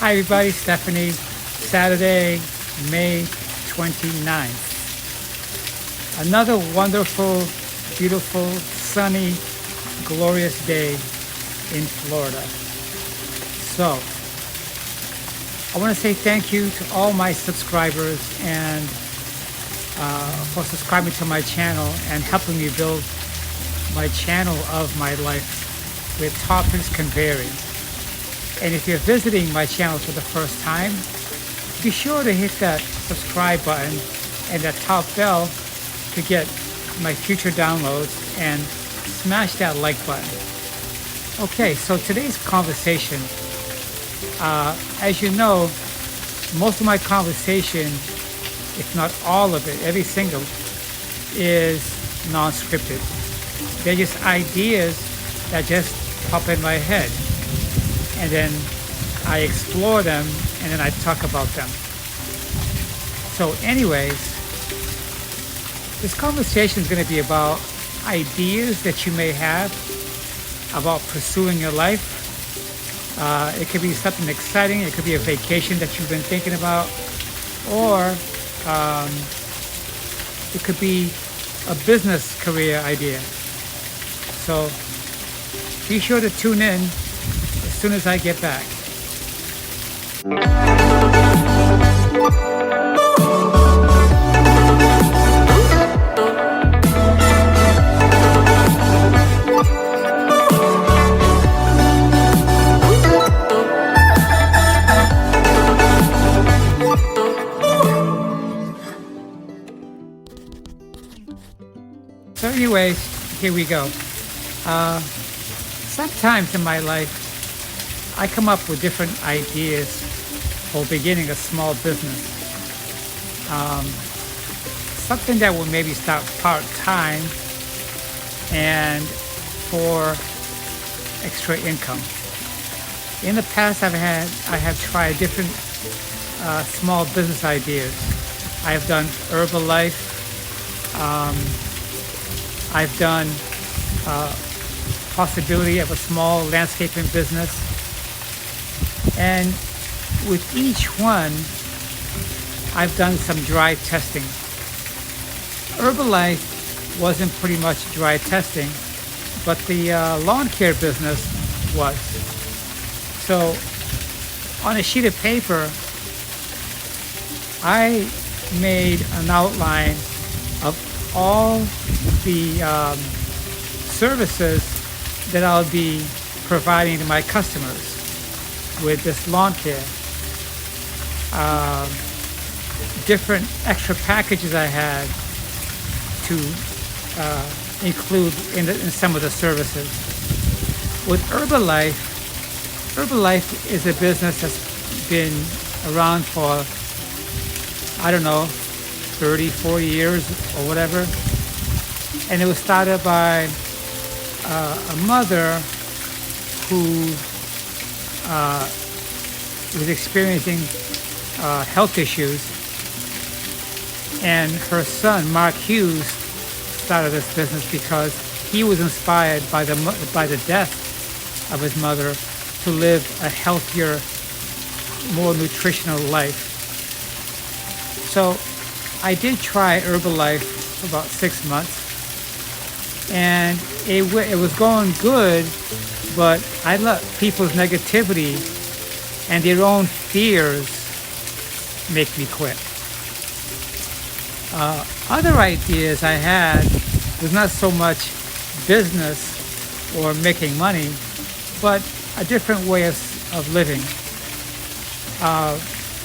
Hi everybody, Stephanie. Saturday, May 29th. Another wonderful, beautiful, sunny, glorious day in Florida. So, I want to say thank you to all my subscribers and for subscribing to my channel and helping me build my channel of my life where topics can vary. And if you're visiting my channel for the first time, be sure to hit that subscribe button and that top bell to get my future downloads and smash that like button. Okay, so today's conversation, as you know, most of my conversation, if not all of it, every single, is non-scripted. They're just ideas that just pop in my head. And then I explore them and then I talk about them. So anyways, this conversation is going to be about ideas that you may have about pursuing your life. It could be something exciting. It could be a vacation that you've been thinking about, or it could be a business career idea. So be sure to tune in as soon as I get back. So anyways, here we go. Sometimes in my life, I come up with different ideas for beginning a small business. Something that will maybe start part-time and for extra income. In the past, I have tried different small business ideas. I have done Herbalife. I've done possibility of a small landscaping business. And with each one, I've done some dry testing. Herbalife wasn't pretty much dry testing, but the lawn care business was. So on a sheet of paper, I made an outline of all the services that I'll be providing to my customers with this lawn care. Different extra packages I had to include in some of the services. With Herbalife is a business that's been around for, I don't know, 30, 40 years or whatever. And it was started by a mother who was experiencing health issues, and her son Mark Hughes started this business because he was inspired by the death of his mother to live a healthier, more nutritional life. So I did try Herbalife for about 6 months, and it was going good, but I let people's negativity and their own fears make me quit. Other ideas I had was not so much business or making money, but a different way of living.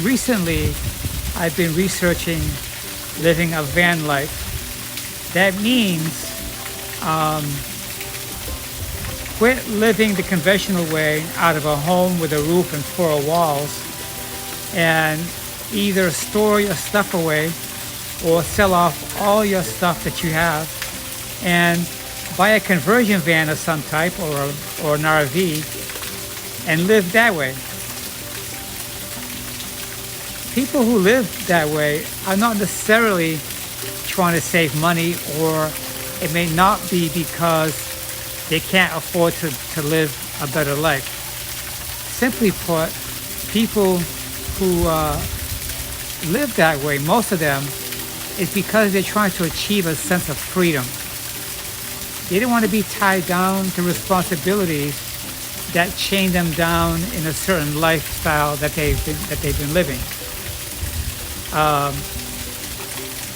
Recently, I've been researching living a van life. That means quit living the conventional way out of a home with a roof and 4 walls, and either store your stuff away or sell off all your stuff that you have and buy a conversion van of some type or an RV and live that way. People who live that way are not necessarily trying to save money, or it may not be because they can't afford to live a better life. Simply put, people who live that way, most of them, is because they're trying to achieve a sense of freedom. They don't want to be tied down to responsibilities that chain them down in a certain lifestyle that they've been living.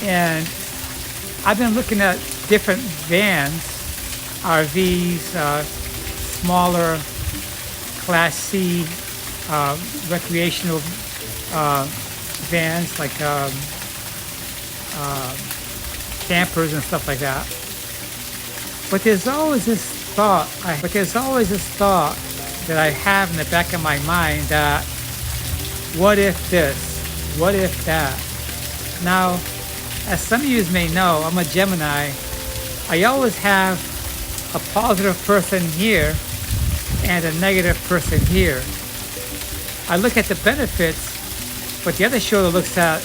And I've been looking at different vans, RVs, smaller Class C recreational vans like campers and stuff like that. But there's always this thought that I have in the back of my mind that, what if this? What if that? Now, as some of you may know, I'm a Gemini. I always have a positive person here and a negative person here. I look at the benefits, but the other shoulder looks at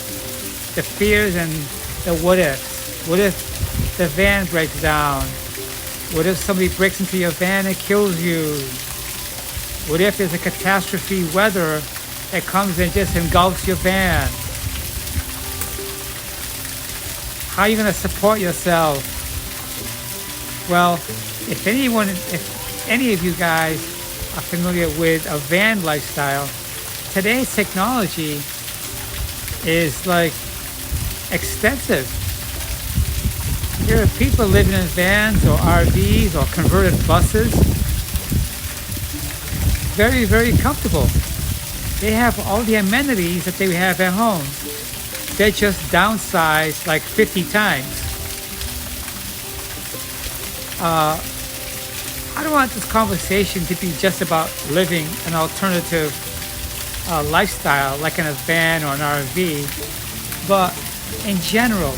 the fears and the what ifs. What if the van breaks down? What if somebody breaks into your van and kills you? What if there's a catastrophe weather that comes and just engulfs your van? How are you going to support yourself? Well, if any of you guys are familiar with a van lifestyle, today's technology is like extensive. There are people living in vans or RVs or converted buses. Very, very comfortable. They have all the amenities that they have at home. They're just downsized like 50 times. I don't want this conversation to be just about living an alternative lifestyle like in a van or an RV, but in general,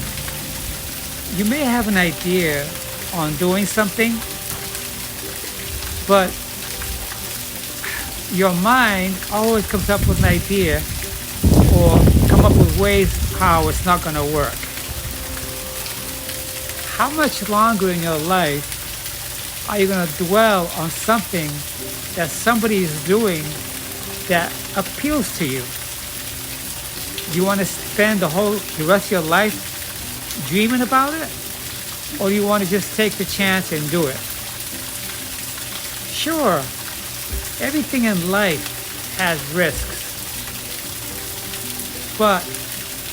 you may have an idea on doing something, but your mind always comes up with an idea or come up with ways how it's not going to work. How much longer in your life are you going to dwell on something that somebody is doing that appeals to you? Do you want to spend the rest of your life dreaming about it? Or do you want to just take the chance and do it? Sure, everything in life has risks. But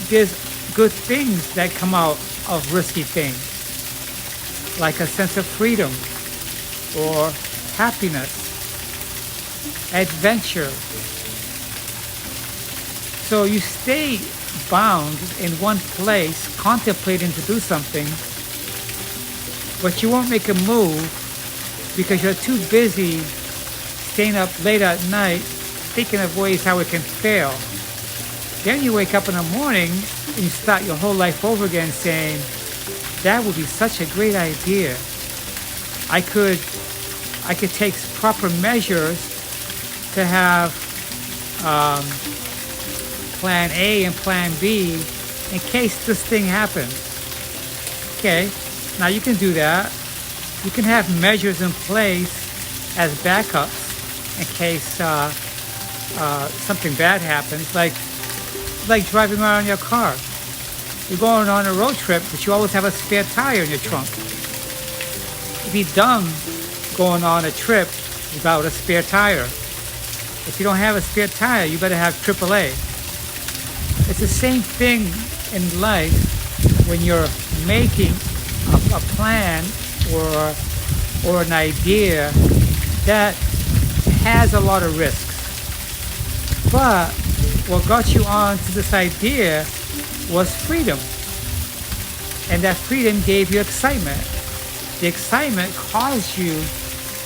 there's good things that come out of risky things, like a sense of freedom, or happiness, adventure. So you stay bound in one place, contemplating to do something, but you won't make a move because you're too busy staying up late at night thinking of ways how it can fail. Then you wake up in the morning and you start your whole life over again saying, that would be such a great idea. I could take proper measures to have plan A and plan B in case this thing happens. Okay, now you can do that. You can have measures in place as backups in case something bad happens, like driving around in your car. You're going on a road trip, but you always have a spare tire in your trunk. It'd be dumb going on a trip without a spare tire. If you don't have a spare tire, you better have AAA. It's the same thing in life when you're making a plan or an idea that has a lot of risks. But what got you on to this idea was freedom. And that freedom gave you excitement. The excitement caused you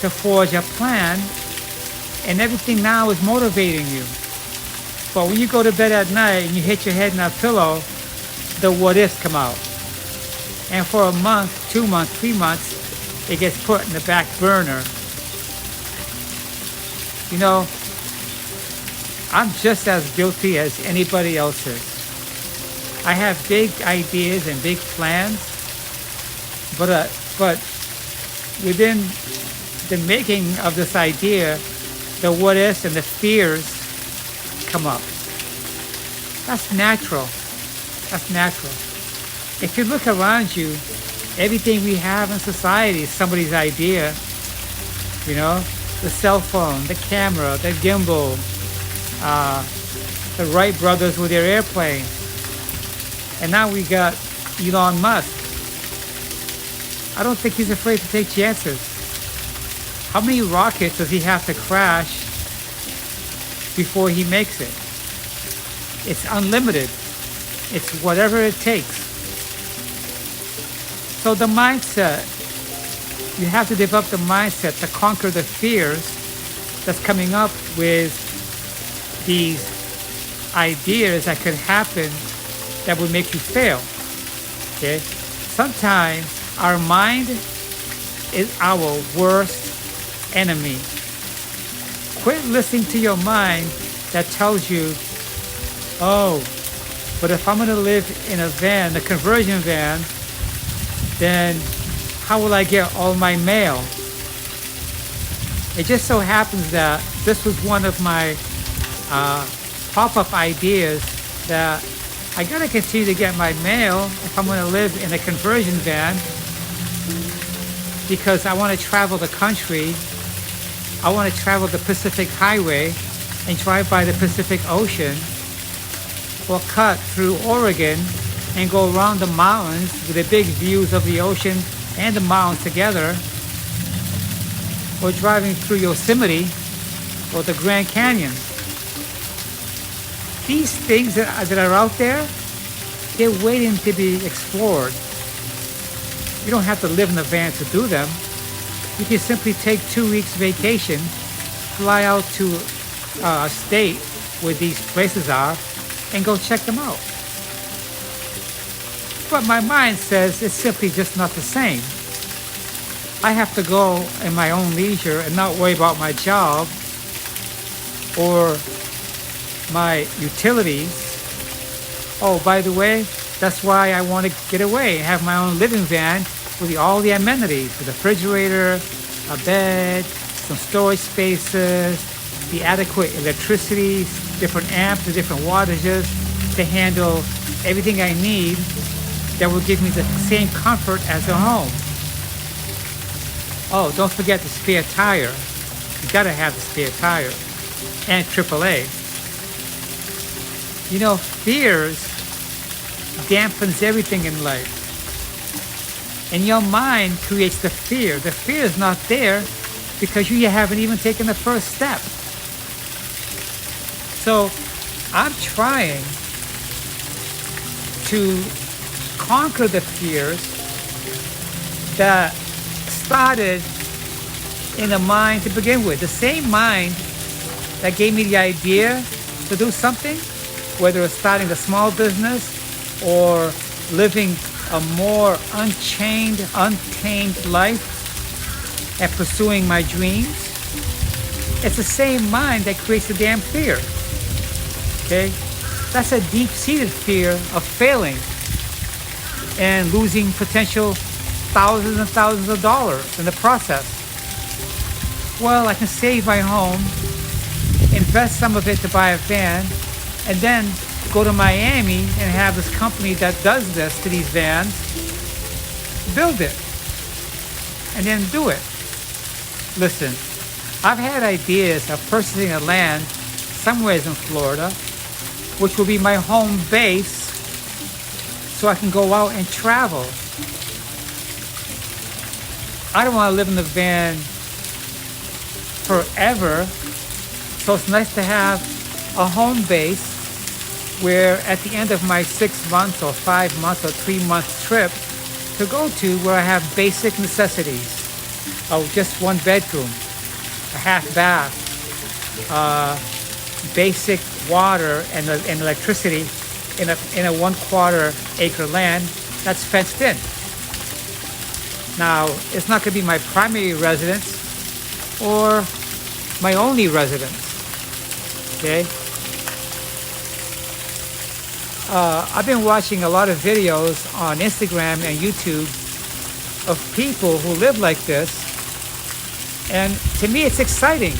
to forge a plan, and everything now is motivating you. But when you go to bed at night and you hit your head in that pillow, the what ifs come out. And for a month, 2 months, 3 months, it gets put in the back burner. You know, I'm just as guilty as anybody else is. I have big ideas and big plans, but within the making of this idea, the what ifs and the fears come up. That's natural. That's natural. If you look around you, everything we have in society is somebody's idea. You know, the cell phone, the camera, the gimbal, the Wright brothers with their airplane. And now we got Elon Musk. I don't think he's afraid to take chances. How many rockets does he have to crash before he makes it? It's unlimited. It's whatever it takes. So the mindset, you have to develop the mindset to conquer the fears that's coming up with these ideas that could happen that would make you fail. Okay? Sometimes our mind is our worst enemy. Quit listening to your mind that tells you, oh, but if I'm going to live in a van, a conversion van, then how will I get all my mail? It just so happens that this was one of my pop-up ideas that I got to continue to get my mail if I'm going to live in a conversion van, because I want to travel the country. I want to travel the Pacific Highway and drive by the Pacific Ocean, or cut through Oregon and go around the mountains with the big views of the ocean and the mountains together, or driving through Yosemite or the Grand Canyon. These things that are out there, they're waiting to be explored. You don't have to live in a van to do them. You can simply take 2 weeks vacation, fly out to a state where these places are, and go check them out. But my mind says it's simply just not the same. I have to go in my own leisure and not worry about my job or my utilities. Oh, by the way, that's why I want to get away and have my own living van with all the amenities, the refrigerator, a bed, some storage spaces, the adequate electricity, different amps, the different wattages to handle everything I need that will give me the same comfort as a home. Oh, don't forget the spare tire. You gotta have the spare tire. And AAA. You know, fears dampens everything in life. And your mind creates the fear. The fear is not there because you haven't even taken the first step. So I'm trying to conquer the fears that started in the mind to begin with. The same mind that gave me the idea to do something, whether it's starting a small business or living a more unchained, untamed life and pursuing my dreams. It's the same mind that creates the damn fear. Okay? That's a deep-seated fear of failing and losing potential thousands and thousands of dollars in the process. Well, I can save my home, invest some of it to buy a van, and then go to Miami and have this company that does this to these vans, build it, and then do it. Listen, I've had ideas of purchasing a land somewhere in Florida, which will be my home base, so I can go out and travel. I don't want to live in the van forever, so it's nice to have a home base where at the end of my 6 months or 5 months or 3 month trip to go to, where I have basic necessities. Oh, just one bedroom, a half bath, basic water and electricity in a 1/4 acre land that's fenced in. Now, it's not going to be my primary residence or my only residence, okay? I've been watching a lot of videos on Instagram and YouTube of people who live like this, and to me it's exciting.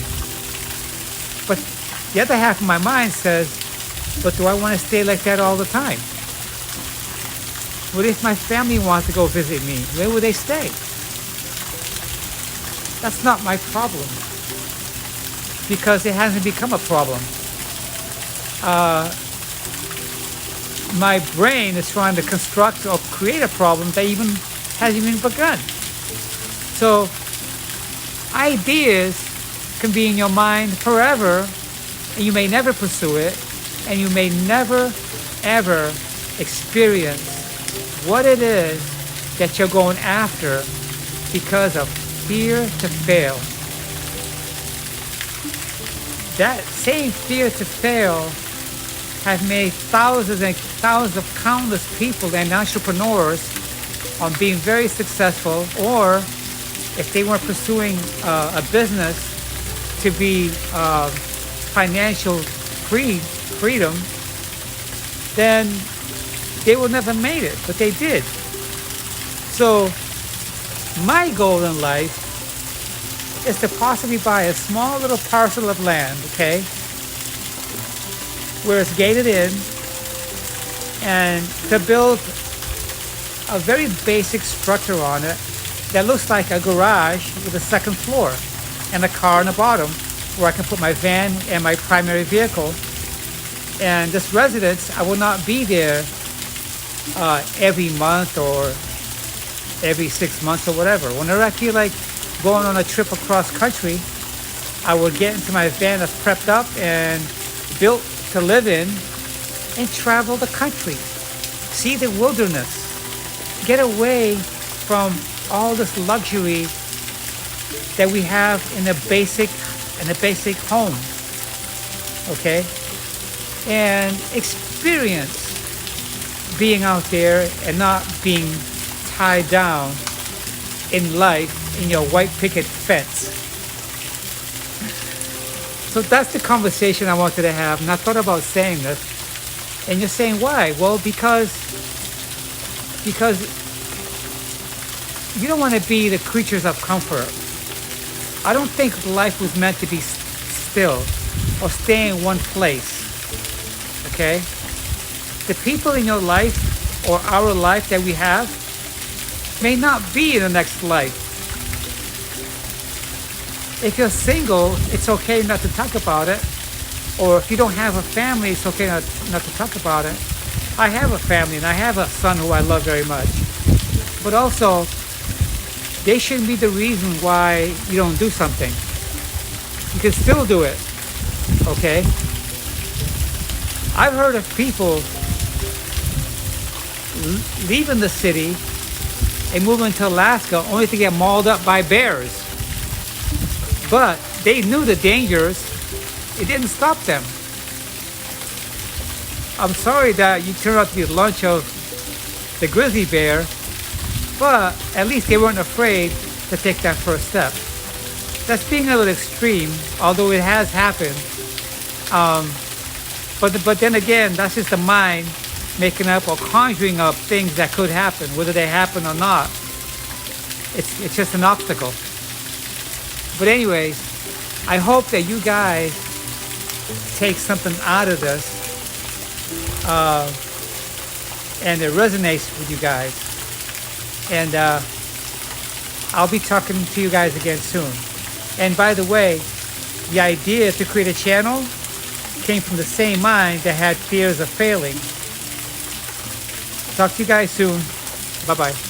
But the other half of my mind says, but do I want to stay like that all the time? What if my family wants to go visit me? Where would they stay? That's not my problem, because it hasn't become a problem. My brain is trying to construct or create a problem that even hasn't even begun. So ideas can be in your mind forever, and you may never pursue it, and you may never ever experience what it is that you're going after because of fear to fail. That same fear to fail has made thousands and thousands of countless people and entrepreneurs on being very successful, or if they weren't pursuing a business to be financial freedom, then they would never made it, but they did. So my goal in life is to possibly buy a small little parcel of land, okay, where it's gated in, and to build a very basic structure on it that looks like a garage with a second floor and a car on the bottom where I can put my van and my primary vehicle. And this residence, I will not be there every month or every 6 months or whatever. Whenever I feel like going on a trip across country, I will get into my van that's prepped up and built to live in and travel the country, see the wilderness, get away from all this luxury that we have in a basic home, okay, and experience being out there and not being tied down in life in your white picket fence. So that's the conversation I wanted to have, and I thought about saying this. And you're saying, why? Well, because you don't want to be the creatures of comfort. I don't think life was meant to be still or stay in one place, okay? The people in your life or our life that we have may not be in the next life. If you're single, it's okay not to talk about it. Or if you don't have a family, it's okay not to talk about it. I have a family and I have a son who I love very much. But also, they shouldn't be the reason why you don't do something. You can still do it, okay? I've heard of people leaving the city and moving to Alaska only to get mauled up by bears. But they knew the dangers. It didn't stop them. I'm sorry that you turned out to be the lunch of the grizzly bear, but at least they weren't afraid to take that first step. That's being a little extreme, although it has happened. But then again, that's just the mind making up or conjuring up things that could happen. Whether they happen or not, it's just an obstacle. But anyways, I hope that you guys take something out of this and it resonates with you guys. And I'll be talking to you guys again soon. And by the way, the idea to create a channel came from the same mind that had fears of failing. Talk to you guys soon. Bye-bye.